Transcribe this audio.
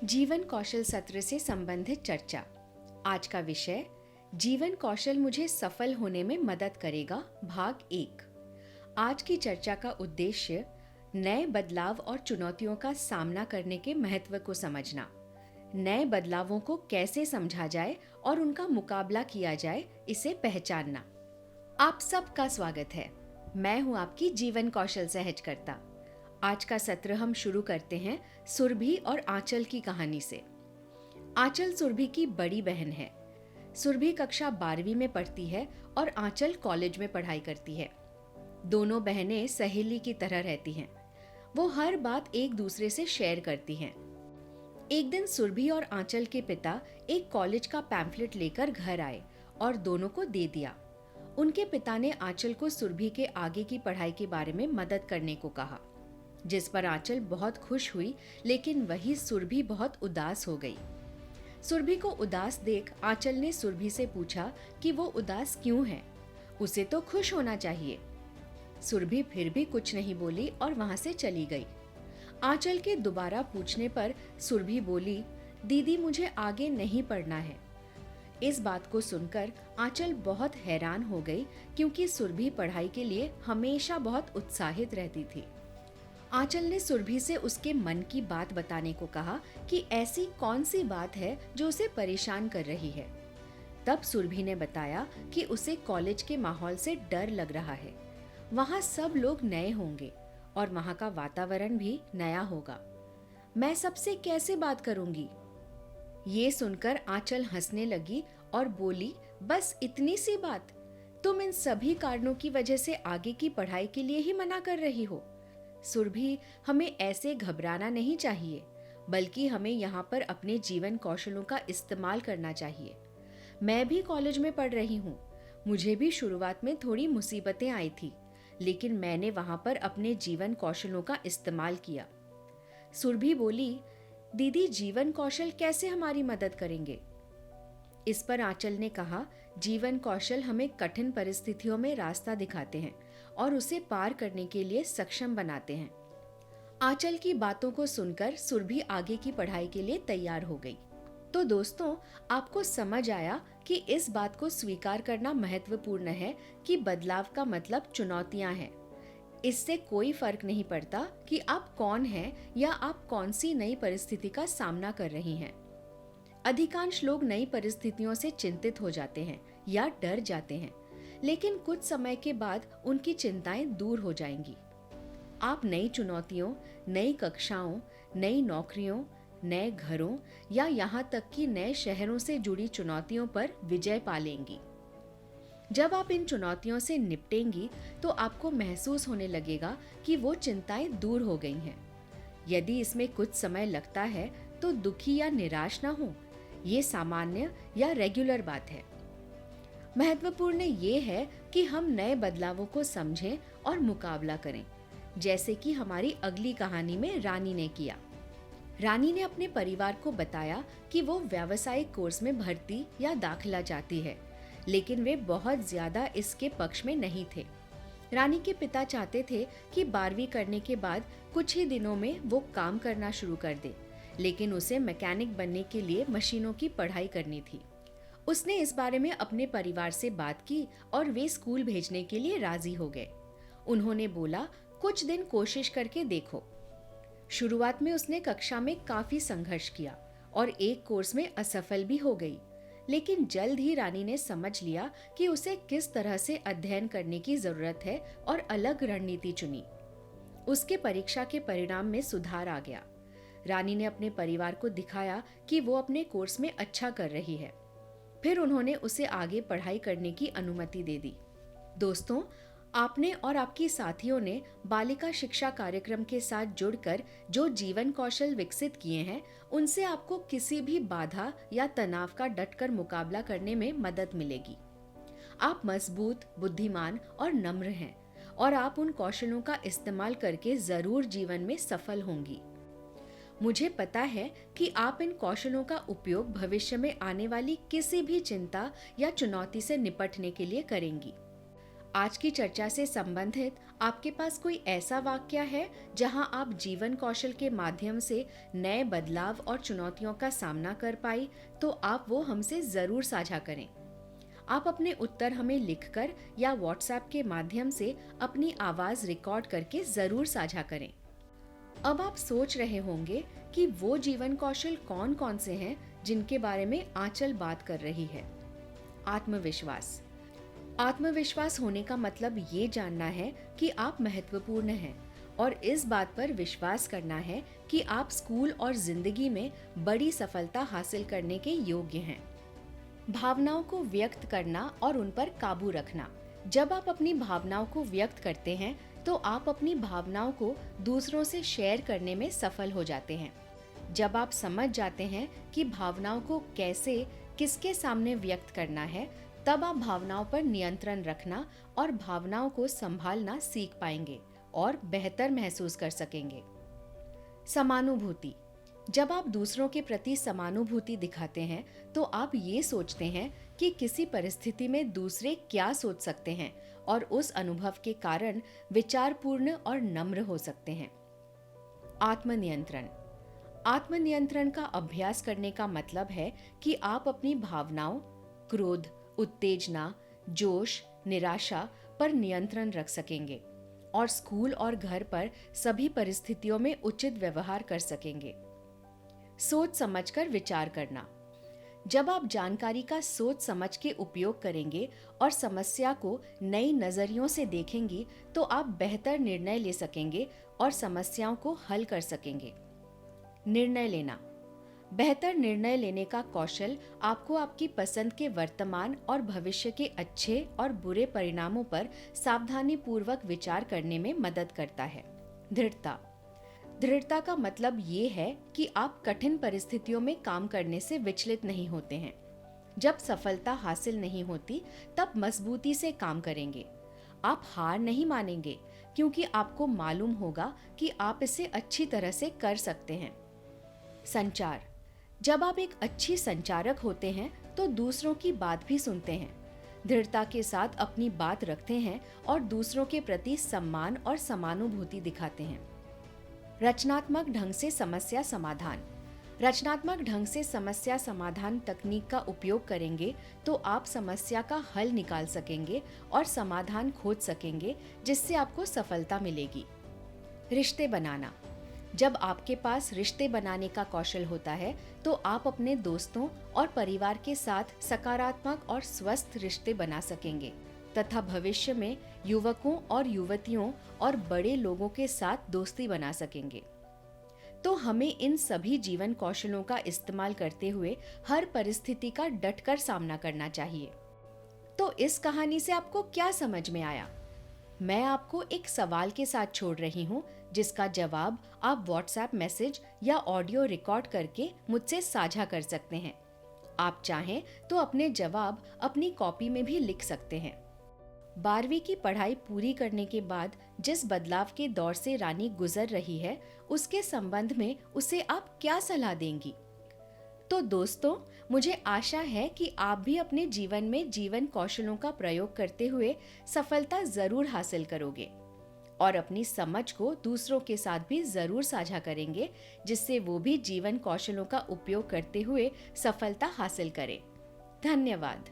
जीवन कौशल सत्र से संबंधित चर्चा। आज का विषय जीवन कौशल मुझे सफल होने में मदद करेगा, भाग 1। आज की चर्चा का उद्देश्य नए बदलाव और चुनौतियों का सामना करने के महत्व को समझना, नए बदलावों को कैसे समझा जाए और उनका मुकाबला किया जाए, इसे पहचानना। आप सबका स्वागत है। मैं हूं आपकी जीवन कौशल सहजकर्ता। आज का सत्र हम शुरू करते हैं सुरभि और आंचल की कहानी से। आंचल सुरभि की बड़ी बहन है। सुरभि कक्षा 12वीं में पढ़ती है और आंचल कॉलेज में पढ़ाई करती है। दोनों बहनें सहेली की तरह रहती हैं। वो हर बात एक दूसरे से शेयर करती हैं। एक दिन सुरभि और आंचल के पिता एक कॉलेज का पैम्फलेट लेकर घर आए और दोनों को दे दिया। उनके पिता ने आंचल को सुरभि के आगे की पढ़ाई के बारे में मदद करने को कहा, जिस पर आंचल बहुत खुश हुई, लेकिन वही सुरभि बहुत उदास हो गई। सुरभि को उदास देख आंचल ने सुरभि से पूछा कि वो उदास क्यों है, उसे तो खुश होना चाहिए। सुरभि फिर भी कुछ नहीं बोली और वहां से चली गई। आंचल के दोबारा पूछने पर सुरभि बोली, दीदी मुझे आगे नहीं पढ़ना है। इस बात को सुनकर आंचल बहुत हैरान हो गई, क्योंकि सुरभि पढ़ाई के लिए हमेशा बहुत उत्साहित रहती थी। आंचल ने सुरभि से उसके मन की बात बताने को कहा कि ऐसी कौन सी बात है जो उसे परेशान कर रही है। तब सुरभि ने बताया कि उसे कॉलेज के माहौल से डर लग रहा है। वहाँ सब लोग नए होंगे और वहाँ का वातावरण भी नया होगा। मैं सबसे कैसे बात करूंगी? ये सुनकर आंचल हंसने लगी और बोली, बस इतनी सी बात? तुम इन सभी कारणों की वजह से आगे की पढ़ाई के लिए ही मना कर रही हो। सुरभि, हमें ऐसे घबराना नहीं चाहिए, बल्कि हमें यहाँ पर अपने जीवन कौशलों का इस्तेमाल करना चाहिए। मैं भी कॉलेज में पढ़ रही हूँ। मुझे भी शुरुआत में थोड़ी मुसीबतें आई थी, लेकिन मैंने वहाँ पर अपने जीवन कौशलों का इस्तेमाल किया। सुरभि बोली, दीदी जीवन कौशल कैसे हमारी मदद करेंगे? इस पर आंचल ने कहा, जीवन कौशल हमें कठिन परिस्थितियों में रास्ता दिखाते हैं और उसे पार करने के लिए सक्षम बनाते हैं। आंचल की बातों को सुनकर सुरभि आगे की पढ़ाई के लिए तैयार हो गई। तो दोस्तों, आपको समझ आया कि इस बात को स्वीकार करना महत्वपूर्ण है कि बदलाव का मतलब चुनौतियां हैं। इससे कोई फर्क नहीं पड़ता कि आप कौन हैं या आप कौन सी नई परिस्थिति का सामना कर रही हैं। अधिकांश लोग नई परिस्थितियों से चिंतित हो जाते हैं या डर जाते हैं, लेकिन कुछ समय के बाद उनकी चिंताएं दूर हो जाएंगी। आप नई चुनौतियों, नई कक्षाओं, नई नौकरियों, नए घरों या यहाँ तक कि नए शहरों से जुड़ी चुनौतियों पर विजय पा लेंगी। जब आप इन चुनौतियों से निपटेंगी तो आपको महसूस होने लगेगा कि वो चिंताएं दूर हो गई हैं। यदि इसमें कुछ समय लगता है तो दुखी या निराश ना हो, ये सामान्य या रेगुलर बात है। महत्वपूर्ण ये है कि हम नए बदलावों को समझें और मुकाबला करें, जैसे कि हमारी अगली कहानी में रानी ने किया। रानी ने अपने परिवार को बताया कि वो व्यावसायिक कोर्स में भर्ती या दाखिला चाहती है, लेकिन वे बहुत ज्यादा इसके पक्ष में नहीं थे। रानी के पिता चाहते थे कि 12वीं करने के बाद कुछ ही दिनों में वो काम करना शुरू कर दे, लेकिन उसे मैकेनिक बनने के लिए मशीनों की पढ़ाई करनी थी। उसने इस बारे में अपने परिवार से बात की और वे स्कूल भेजने के लिए राजी हो गए। उन्होंने बोला, कुछ दिन कोशिश करके देखो। शुरुआत में उसने कक्षा में काफी संघर्ष किया और एक कोर्स में असफल भी हो गई, लेकिन जल्द ही रानी ने समझ लिया कि उसे किस तरह से अध्ययन करने की जरूरत है और अलग रणनीति चुनी। उसके परीक्षा के परिणाम में सुधार आ गया। रानी ने अपने परिवार को दिखाया कि वो अपने कोर्स में अच्छा कर रही है। फिर उन्होंने उसे आगे पढ़ाई करने की अनुमति दे दी। दोस्तों, आपने और आपकी साथियों ने बालिका शिक्षा कार्यक्रम के साथ जुड़कर जो जीवन कौशल विकसित किए हैं, उनसे आपको किसी भी बाधा या तनाव का डटकर मुकाबला करने में मदद मिलेगी। आप मजबूत, बुद्धिमान और नम्र हैं और आप उन कौशलों का इस्तेमाल करके जरूर जीवन में सफल होंगी। मुझे पता है कि आप इन कौशलों का उपयोग भविष्य में आने वाली किसी भी चिंता या चुनौती से निपटने के लिए करेंगी। आज की चर्चा से संबंधित आपके पास कोई ऐसा वाक्य है जहां आप जीवन कौशल के माध्यम से नए बदलाव और चुनौतियों का सामना कर पाई, तो आप वो हमसे जरूर साझा करें। आप अपने उत्तर हमें लिखकर या व्हाट्सएप के माध्यम से अपनी आवाज रिकॉर्ड करके जरूर साझा करें। अब आप सोच रहे होंगे कि वो जीवन कौशल कौन कौन से हैं जिनके बारे में आंचल बात कर रही है। आत्मविश्वास। आत्मविश्वास होने का मतलब ये जानना है कि आप महत्वपूर्ण हैं और इस बात पर विश्वास करना है कि आप स्कूल और जिंदगी में बड़ी सफलता हासिल करने के योग्य हैं। भावनाओं को व्यक्त करना और उन पर काबू रखना। जब आप अपनी भावनाओं को व्यक्त करते हैं तो आप अपनी भावनाओं को दूसरों से शेयर करने में सफल हो जाते हैं। जब आप समझ जाते हैं कि भावनाओं को कैसे किसके सामने व्यक्त करना है, तब आप भावनाओं पर नियंत्रण रखना और भावनाओं को संभालना सीख पाएंगे और बेहतर महसूस कर सकेंगे। समानुभूति। जब आप दूसरों के प्रति समानुभूति दिखाते हैं तो आप ये सोचते हैं कि किसी परिस्थिति में दूसरे क्या सोच सकते हैं और उस अनुभव के कारण विचारपूर्ण और नम्र हो सकते हैं। आत्मनियंत्रण। आत्मनियंत्रण का अभ्यास करने का मतलब है कि आप अपनी भावनाओं, क्रोध, उत्तेजना, जोश, निराशा पर नियंत्रण रख सकेंगे और स्कूल और घर पर सभी परिस्थितियों में उचित व्यवहार कर सकेंगे। सोच समझकर विचार करना। जब आप जानकारी का सोच समझ के उपयोग करेंगे और समस्या को नई नजरियों से देखेंगी तो आप बेहतर निर्णय ले सकेंगे और समस्याओं को हल कर सकेंगे। निर्णय लेना। बेहतर निर्णय लेने का कौशल आपको आपकी पसंद के वर्तमान और भविष्य के अच्छे और बुरे परिणामों पर सावधानीपूर्वक विचार करने में मदद करता है। दृढ़ता। दृढ़ता का मतलब ये है कि आप कठिन परिस्थितियों में काम करने से विचलित नहीं होते हैं। जब सफलता हासिल नहीं होती तब मजबूती से काम करेंगे। आप हार नहीं मानेंगे क्योंकि आपको मालूम होगा कि आप इसे अच्छी तरह से कर सकते हैं। संचार। जब आप एक अच्छी संचारक होते हैं तो दूसरों की बात भी सुनते हैं, दृढ़ता के साथ अपनी बात रखते हैं और दूसरों के प्रति सम्मान और समानुभूति दिखाते हैं। रचनात्मक ढंग से समस्या समाधान। रचनात्मक ढंग से समस्या समाधान तकनीक का उपयोग करेंगे तो आप समस्या का हल निकाल सकेंगे और समाधान खोज सकेंगे जिससे आपको सफलता मिलेगी। रिश्ते बनाना। जब आपके पास रिश्ते बनाने का कौशल होता है तो आप अपने दोस्तों और परिवार के साथ सकारात्मक और स्वस्थ रिश्ते बना सकेंगे तथा भविष्य में युवकों और युवतियों और बड़े लोगों के साथ दोस्ती बना सकेंगे। तो हमें इन सभी जीवन कौशलों का इस्तेमाल करते हुए हर परिस्थिति का डटकर सामना करना चाहिए। तो इस कहानी से आपको क्या समझ में आया? मैं आपको एक सवाल के साथ छोड़ रही हूँ जिसका जवाब आप व्हाट्सएप मैसेज या ऑडियो रिकॉर्ड करके मुझसे साझा कर सकते हैं। आप चाहें तो अपने जवाब अपनी कॉपी में भी लिख सकते हैं। 12वीं की पढ़ाई पूरी करने के बाद जिस बदलाव के दौर से रानी गुजर रही है उसके संबंध में उसे आप क्या सलाह देंगी? तो दोस्तों, मुझे आशा है कि आप भी अपने जीवन में जीवन कौशलों का प्रयोग करते हुए सफलता जरूर हासिल करोगे और अपनी समझ को दूसरों के साथ भी जरूर साझा करेंगे जिससे वो भी जीवन कौशलों का उपयोग करते हुए सफलता हासिल करें। धन्यवाद।